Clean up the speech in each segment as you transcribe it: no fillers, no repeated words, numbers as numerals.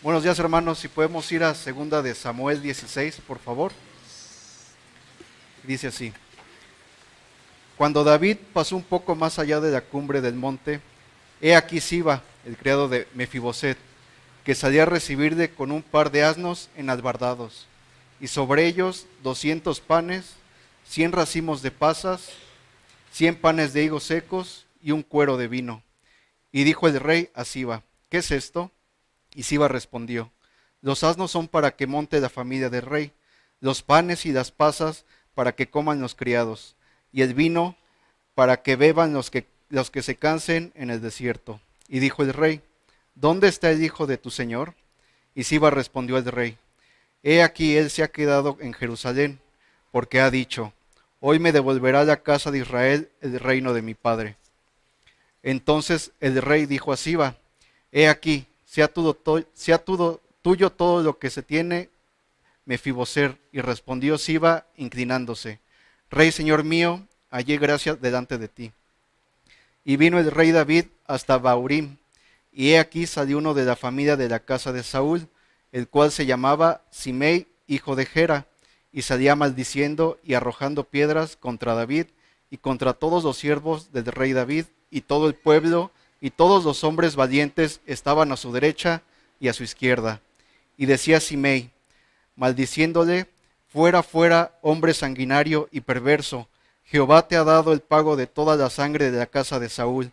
Buenos días, hermanos. Si podemos ir a segunda de Samuel 16, por favor. Dice así: Cuando David pasó un poco más allá de la cumbre del monte, he aquí Siba, el criado de Mefiboset, que salía a recibirle con un par de asnos enalbardados, y sobre ellos 200 panes, 100 racimos de pasas, 100 panes de higos secos y un cuero de vino. Y dijo el rey a Siba: ¿qué es esto? Y Siba respondió: los asnos son para que monte la familia del rey, los panes y las pasas para que coman los criados, y el vino para que beban los que se cansen en el desierto. Y dijo el rey: ¿dónde está el hijo de tu señor? Y Siba respondió al rey: he aquí él se ha quedado en Jerusalén, porque ha dicho: hoy me devolverá la casa de Israel el reino de mi padre. Entonces el rey dijo a Siba: he aquí, sea tuyo todo lo que se tiene Mefiboset. Y respondió Siba inclinándose: Rey, señor mío, hallé gracia delante de ti. Y vino el rey David hasta Bahurim, y he aquí salió uno de la familia de la casa de Saúl, el cual se llamaba Simei, hijo de Gera, y salía maldiciendo y arrojando piedras contra David y contra todos los siervos del rey David, y todo el pueblo y todos los hombres valientes estaban a su derecha y a su izquierda. Y decía Simei, maldiciéndole: fuera, fuera, hombre sanguinario y perverso, Jehová te ha dado el pago de toda la sangre de la casa de Saúl,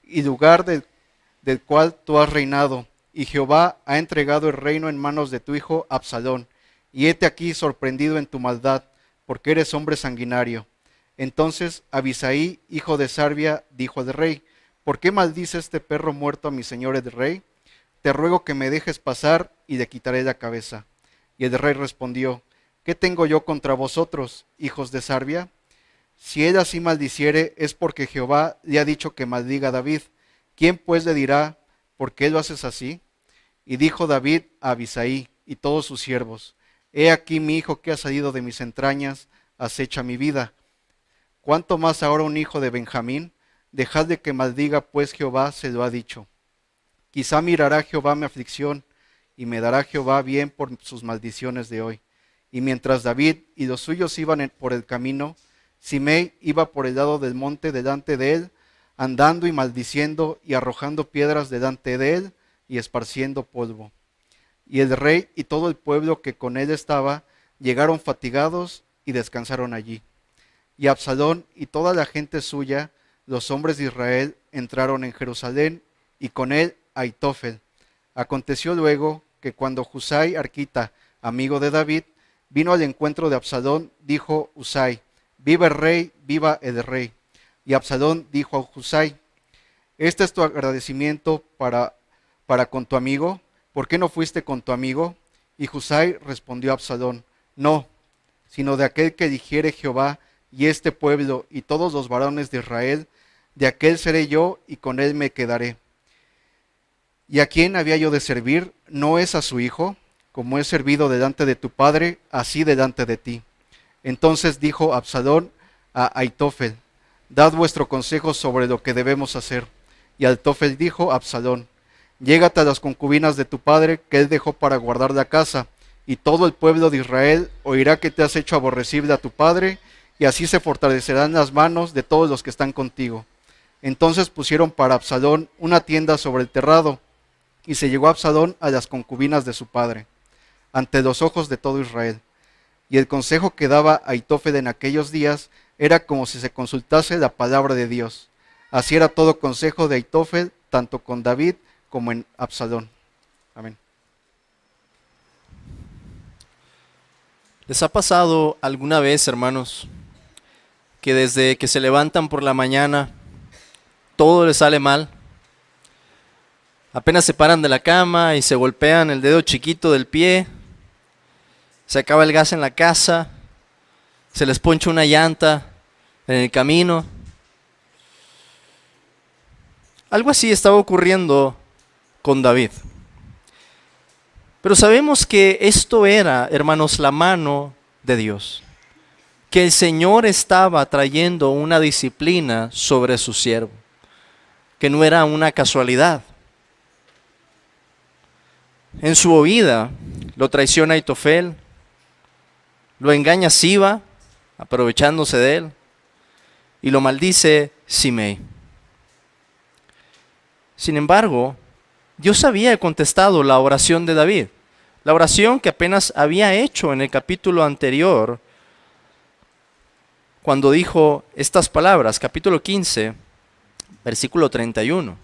y lugar del cual tú has reinado, y Jehová ha entregado el reino en manos de tu hijo Absalón, y hete aquí sorprendido en tu maldad, porque eres hombre sanguinario. Entonces Abisai, hijo de Sarbia, dijo al rey: ¿por qué maldice este perro muerto a mi señor el rey? Te ruego que me dejes pasar y le quitaré la cabeza. Y el rey respondió: ¿qué tengo yo contra vosotros, hijos de Sarbia? Si él así maldiciere, es porque Jehová le ha dicho que maldiga a David. ¿Quién pues le dirá: por qué lo haces así? Y dijo David a Abisai y todos sus siervos: he aquí mi hijo que ha salido de mis entrañas acecha mi vida. ¿Cuánto más ahora un hijo de Benjamín? Dejadle que maldiga, pues Jehová se lo ha dicho. Quizá mirará Jehová mi aflicción, y me dará Jehová bien por sus maldiciones de hoy. Y mientras David y los suyos iban por el camino, Simei iba por el lado del monte delante de él, andando y maldiciendo y arrojando piedras delante de él y esparciendo polvo. Y el rey y todo el pueblo que con él estaba llegaron fatigados y descansaron allí. Y Absalón y toda la gente suya, los hombres de Israel, entraron en Jerusalén, y con él Ahitofel. Aconteció luego que cuando Husai arquita, amigo de David, vino al encuentro de Absalón, dijo Husai: viva el rey, viva el rey. Y Absalón dijo a Husai: este es tu agradecimiento para con tu amigo. ¿Por qué no fuiste con tu amigo? Y Husai respondió a Absalón: no, sino de aquel que dijere Jehová y este pueblo y todos los varones de Israel, de aquel seré yo y con él me quedaré. ¿Y a quién había yo de servir? ¿No es a su hijo? Como he servido delante de tu padre, así delante de ti. Entonces dijo Absalón a Ahitofel: dad vuestro consejo sobre lo que debemos hacer. Y Ahitofel dijo a Absalón: llégate a las concubinas de tu padre que él dejó para guardar la casa, y todo el pueblo de Israel oirá que te has hecho aborrecible a tu padre, y así se fortalecerán las manos de todos los que están contigo. Entonces pusieron para Absalón una tienda sobre el terrado, y se llegó Absalón a las concubinas de su padre, ante los ojos de todo Israel. Y el consejo que daba Ahitofel en aquellos días era como si se consultase la palabra de Dios. Así era todo consejo de Ahitofel, tanto con David como en Absalón. Amén. ¿Les ha pasado alguna vez, hermanos, que desde que se levantan por la mañana todo les sale mal? Apenas se paran de la cama y se golpean el dedo chiquito del pie, se acaba el gas en la casa, se les poncha una llanta en el camino. Algo así estaba ocurriendo con David. Pero sabemos que esto era, hermanos, la mano de Dios. Que el Señor estaba trayendo una disciplina sobre su siervo. Que no era una casualidad. En su huida lo traiciona Aitofel, lo engaña Siba, aprovechándose de él, y lo maldice Simei. Sin embargo, Dios había contestado la oración de David, la oración que apenas había hecho en el capítulo anterior, cuando dijo estas palabras, capítulo 15, versículo 31.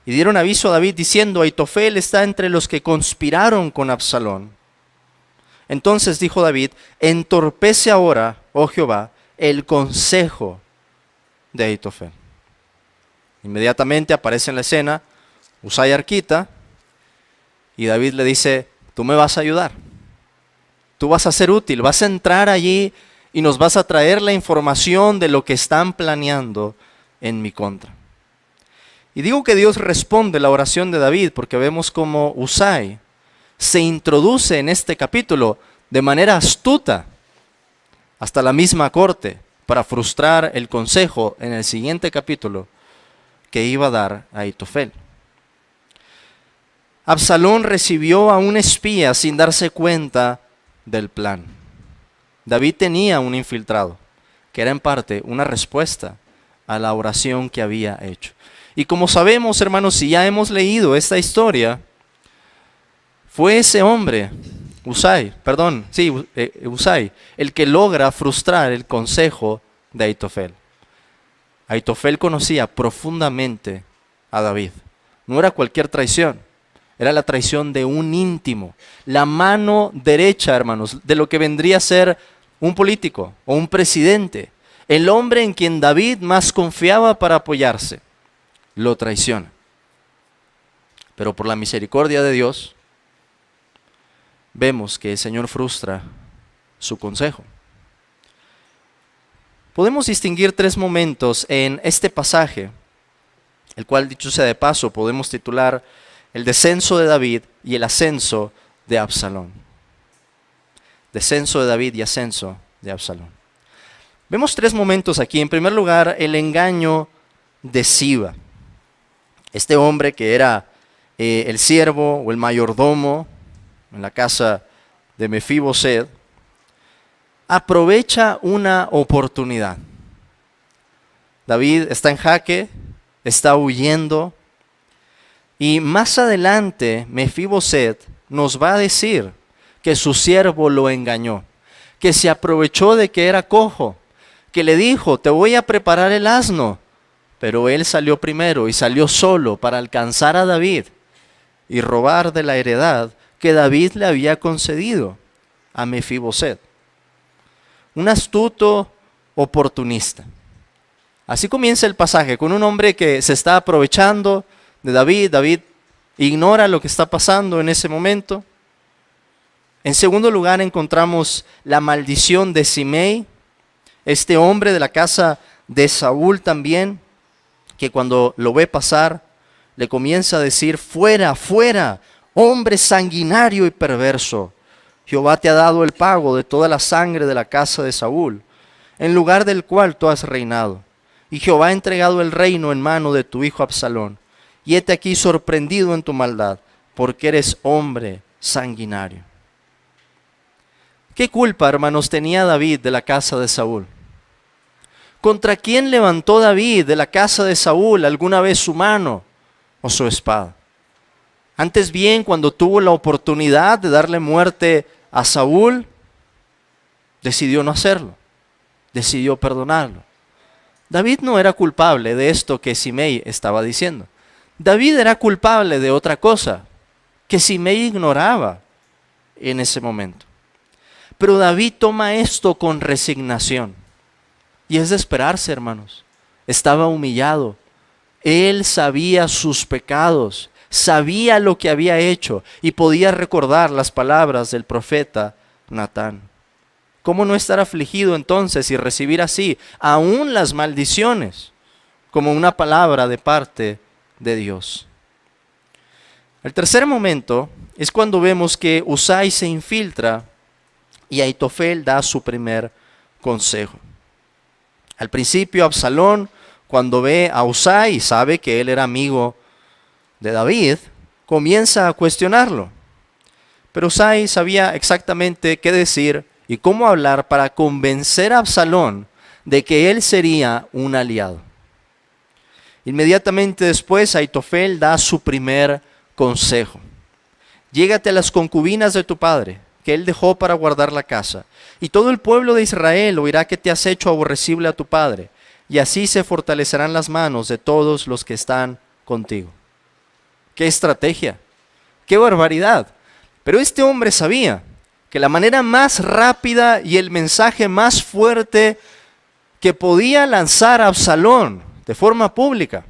Y dieron aviso a David diciendo: Aitofel está entre los que conspiraron con Absalón. Entonces dijo David: entorpece ahora, oh Jehová, el consejo de Aitofel. Inmediatamente aparece en la escena Husai arquita, y David le dice: tú me vas a ayudar, tú vas a ser útil, vas a entrar allí y nos vas a traer la información de lo que están planeando en mi contra. Y digo que Dios responde la oración de David porque vemos cómo Husai se introduce en este capítulo de manera astuta hasta la misma corte para frustrar el consejo en el siguiente capítulo que iba a dar a Aitofel. Absalón recibió a un espía sin darse cuenta del plan. David tenía un infiltrado, que era en parte una respuesta a la oración que había hecho. Y como sabemos, hermanos, si ya hemos leído esta historia, fue ese hombre, Husai, el que logra frustrar el consejo de Aitofel. Aitofel conocía profundamente a David. No era cualquier traición, era la traición de un íntimo, la mano derecha, hermanos, de lo que vendría a ser un político o un presidente, el hombre en quien David más confiaba para apoyarse, lo traiciona. Pero por la misericordia de Dios, vemos que el Señor frustra su consejo. Podemos distinguir tres momentos en este pasaje, el cual, dicho sea de paso, podemos titular el descenso de David y el ascenso de Absalón. Descenso de David y ascenso de Absalón. Vemos tres momentos aquí. En primer lugar, el engaño de Siba. Este hombre que era el siervo o el mayordomo en la casa de Mefiboset, aprovecha una oportunidad. David está en jaque, está huyendo, y más adelante Mefiboset nos va a decir que su siervo lo engañó, que se aprovechó de que era cojo, que le dijo: te voy a preparar el asno, pero él salió primero y salió solo para alcanzar a David y robar de la heredad que David le había concedido a Mefiboset. Un astuto oportunista. Así comienza el pasaje, con un hombre que se está aprovechando de David. David ignora lo que está pasando en ese momento. En segundo lugar, encontramos la maldición de Simei, este hombre de la casa de Saúl también, que cuando lo ve pasar, le comienza a decir: fuera, fuera, hombre sanguinario y perverso. Jehová te ha dado el pago de toda la sangre de la casa de Saúl, en lugar del cual tú has reinado. Y Jehová ha entregado el reino en mano de tu hijo Absalón. Y hete aquí sorprendido en tu maldad, porque eres hombre sanguinario. ¿Qué culpa, hermanos, tenía David de la casa de Saúl? ¿Contra quién levantó David de la casa de Saúl alguna vez su mano o su espada? Antes bien, cuando tuvo la oportunidad de darle muerte a Saúl, decidió no hacerlo, decidió perdonarlo. David no era culpable de esto que Simei estaba diciendo. David era culpable de otra cosa que Simei ignoraba en ese momento. Pero David toma esto con resignación. Y es de esperarse, hermanos. Estaba humillado. Él sabía sus pecados, sabía lo que había hecho y podía recordar las palabras del profeta Natán. ¿Cómo no estar afligido entonces y recibir así aún las maldiciones como una palabra de parte de Dios? El tercer momento es cuando vemos que Husai se infiltra y Aitofel da su primer consejo. Al principio Absalón, cuando ve a Husai y sabe que él era amigo de David, comienza a cuestionarlo. Pero Husai sabía exactamente qué decir y cómo hablar para convencer a Absalón de que él sería un aliado. Inmediatamente después, Ahitofel da su primer consejo. Llégate a las concubinas de tu padre, que él dejó para guardar la casa, y todo el pueblo de Israel oirá que te has hecho aborrecible a tu padre, y así se fortalecerán las manos de todos los que están contigo. ¡Qué estrategia! ¡Qué barbaridad! Pero este hombre sabía que la manera más rápida y el mensaje más fuerte que podía lanzar a Absalón de forma pública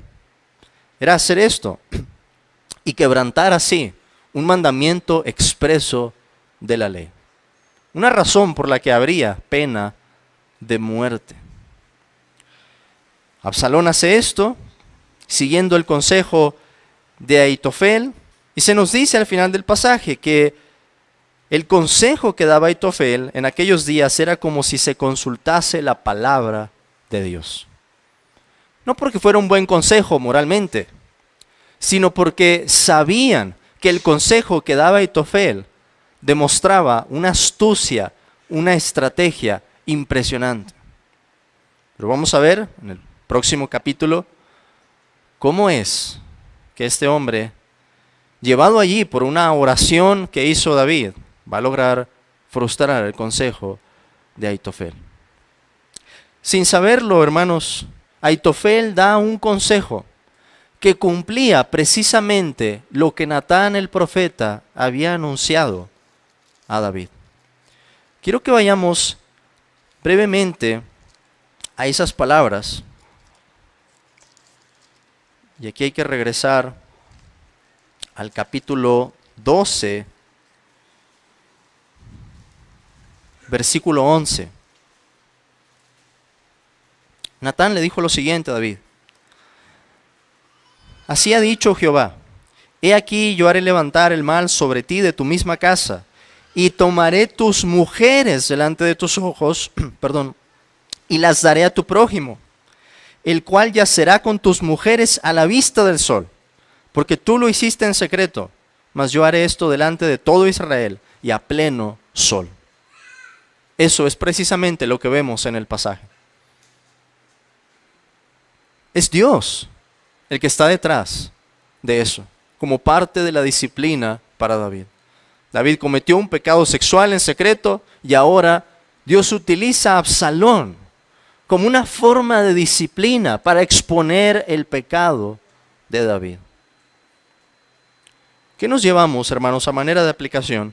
era hacer esto y quebrantar así un mandamiento expreso de la ley. Una razón por la que habría pena de muerte. Absalón hace esto siguiendo el consejo de Ahitofel, y se nos dice al final del pasaje que el consejo que daba Ahitofel en aquellos días era como si se consultase la palabra de Dios. No porque fuera un buen consejo moralmente, sino porque sabían que el consejo que daba Ahitofel demostraba una astucia, una estrategia impresionante. Pero vamos a ver en el próximo capítulo cómo es que este hombre, llevado allí por una oración que hizo David, va a lograr frustrar el consejo de Ahitofel. Sin saberlo, hermanos, Ahitofel da un consejo que cumplía precisamente lo que Natán el profeta había anunciado a David. Quiero que vayamos brevemente a esas palabras. Y aquí hay que regresar al capítulo 12, versículo 11. Natán le dijo lo siguiente a David: así ha dicho Jehová, he aquí yo haré levantar el mal sobre ti de tu misma casa, y tomaré tus mujeres delante de tus ojos, y las daré a tu prójimo, el cual yacerá con tus mujeres a la vista del sol, porque tú lo hiciste en secreto, mas yo haré esto delante de todo Israel y a pleno sol. Eso es precisamente lo que vemos en el pasaje. Es Dios el que está detrás de eso, como parte de la disciplina para David. David cometió un pecado sexual en secreto y ahora Dios utiliza a Absalón como una forma de disciplina para exponer el pecado de David. ¿Qué nos llevamos, hermanos, a manera de aplicación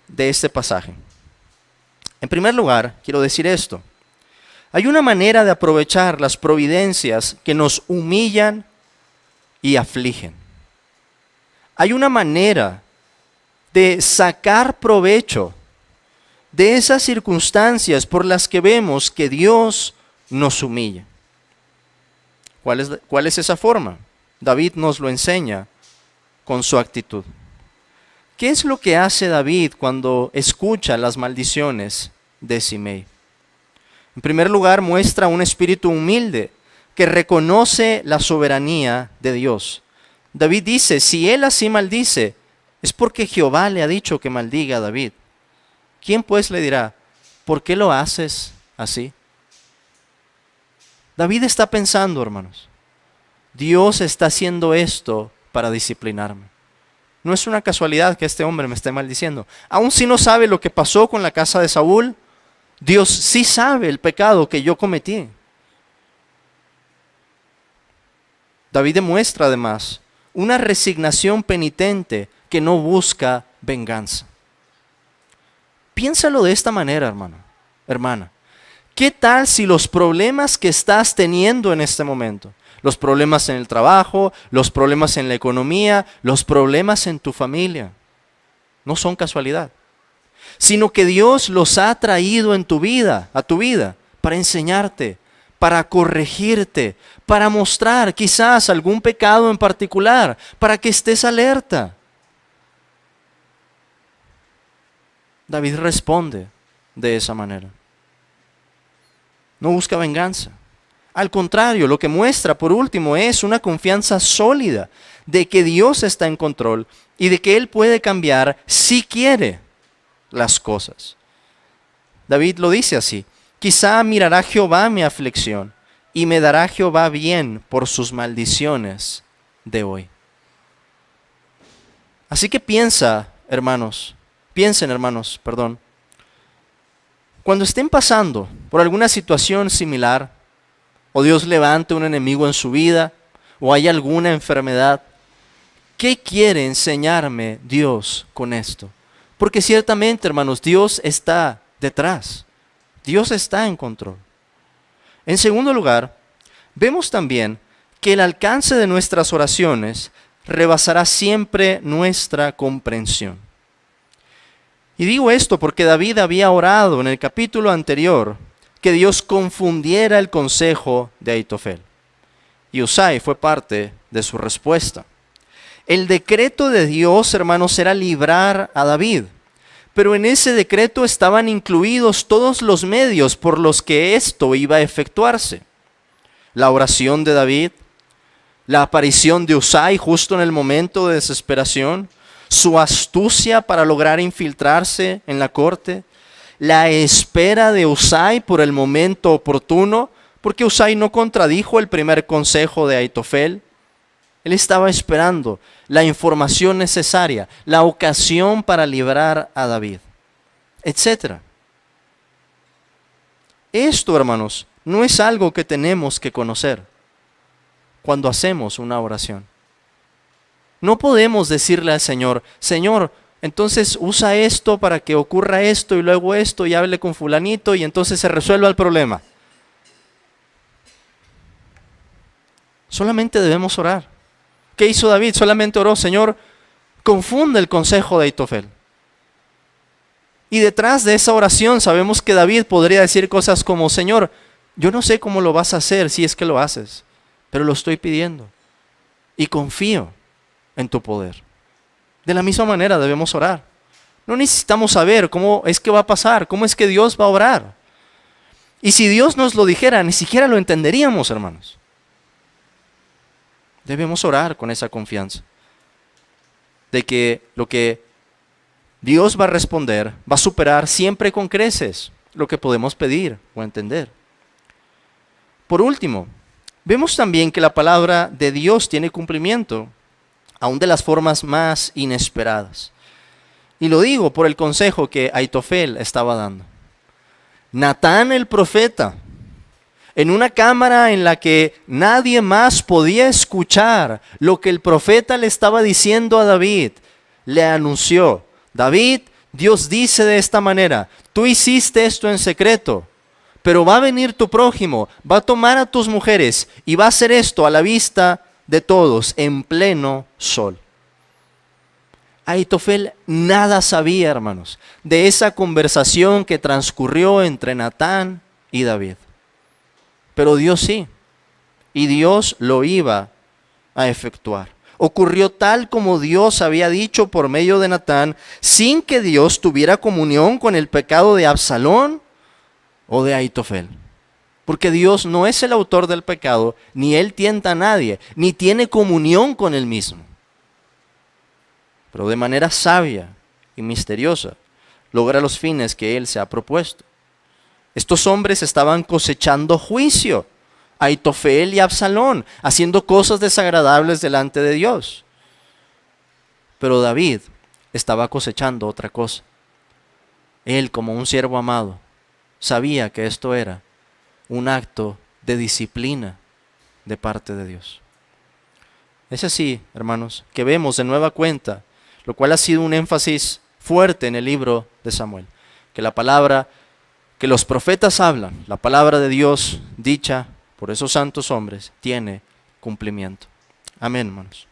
de este pasaje? En primer lugar, quiero decir esto. Hay una manera de aprovechar las providencias que nos humillan y afligen. Hay una manera de sacar provecho de esas circunstancias por las que vemos que Dios nos humilla. ¿Cuál es esa forma? David nos lo enseña con su actitud. ¿Qué es lo que hace David cuando escucha las maldiciones de Simei? En primer lugar, muestra un espíritu humilde que reconoce la soberanía de Dios. David dice, si él así maldice, es porque Jehová le ha dicho que maldiga a David. ¿Quién pues le dirá, por qué lo haces así? David está pensando, hermanos, Dios está haciendo esto para disciplinarme. No es una casualidad que este hombre me esté maldiciendo. Aun si no sabe lo que pasó con la casa de Saúl, Dios sí sabe el pecado que yo cometí. David demuestra además una resignación penitente que no busca venganza. Piénsalo de esta manera, hermano, hermana. ¿Qué tal si los problemas que estás teniendo en este momento, los problemas en el trabajo, los problemas en la economía, los problemas en tu familia, no son casualidad, sino que Dios los ha traído en tu vida, a tu vida, para enseñarte, para corregirte, para mostrar quizás algún pecado en particular, para que estés alerta? David responde de esa manera. No busca venganza. Al contrario, lo que muestra por último es una confianza sólida de que Dios está en control y de que Él puede cambiar si quiere las cosas. David lo dice así: quizá mirará Jehová mi aflicción y me dará Jehová bien por sus maldiciones de hoy. Así que piensen hermanos, cuando estén pasando por alguna situación similar, o Dios levante un enemigo en su vida, o hay alguna enfermedad, ¿qué quiere enseñarme Dios con esto? Porque ciertamente, hermanos, Dios está detrás. Dios está en control. En segundo lugar, vemos también que el alcance de nuestras oraciones rebasará siempre nuestra comprensión. Y digo esto porque David había orado en el capítulo anterior que Dios confundiera el consejo de Ahitofel. Y Husai fue parte de su respuesta. El decreto de Dios, hermanos, era librar a David. Pero en ese decreto estaban incluidos todos los medios por los que esto iba a efectuarse. La oración de David, la aparición de Husai justo en el momento de desesperación, su astucia para lograr infiltrarse en la corte, la espera de Husai por el momento oportuno, porque Husai no contradijo el primer consejo de Ahitofel. Él estaba esperando la información necesaria, la ocasión para librar a David, etc. Esto, hermanos, no es algo que tenemos que conocer cuando hacemos una oración. No podemos decirle al Señor: Señor, entonces usa esto para que ocurra esto y luego esto y hable con fulanito y entonces se resuelva el problema. Solamente debemos orar. ¿Qué hizo David? Solamente oró: Señor, confunde el consejo de Ahitofel. Y detrás de esa oración sabemos que David podría decir cosas como: Señor, yo no sé cómo lo vas a hacer si es que lo haces, pero lo estoy pidiendo y confío en tu poder. De la misma manera debemos orar. No necesitamos saber cómo es que va a pasar, cómo es que Dios va a obrar. Y si Dios nos lo dijera, ni siquiera lo entenderíamos, hermanos. Debemos orar con esa confianza de que lo que Dios va a responder va a superar siempre con creces lo que podemos pedir o entender. Por último, vemos también que la palabra de Dios tiene cumplimiento, aún de las formas más inesperadas. Y lo digo por el consejo que Ahitofel estaba dando. Natán el profeta, en una cámara en la que nadie más podía escuchar lo que el profeta le estaba diciendo a David, le anunció: David, Dios dice de esta manera, tú hiciste esto en secreto, pero va a venir tu prójimo, va a tomar a tus mujeres y va a hacer esto a la vista de todos en pleno sol. Ahitofel nada sabía, hermanos, de esa conversación que transcurrió entre Natán y David. Pero Dios sí, y Dios lo iba a efectuar. Ocurrió tal como Dios había dicho por medio de Natán, sin que Dios tuviera comunión con el pecado de Absalón o de Ahitofel. Porque Dios no es el autor del pecado, ni Él tienta a nadie, ni tiene comunión con Él mismo. Pero de manera sabia y misteriosa logra los fines que Él se ha propuesto. Estos hombres estaban cosechando juicio, Ahitofel y Absalón, haciendo cosas desagradables delante de Dios. Pero David estaba cosechando otra cosa. Él, como un siervo amado, sabía que esto era un acto de disciplina de parte de Dios. Es así, hermanos, que vemos de nueva cuenta, lo cual ha sido un énfasis fuerte en el libro de Samuel, que la palabra que los profetas hablan, la palabra de Dios dicha por esos santos hombres, tiene cumplimiento. Amén, hermanos.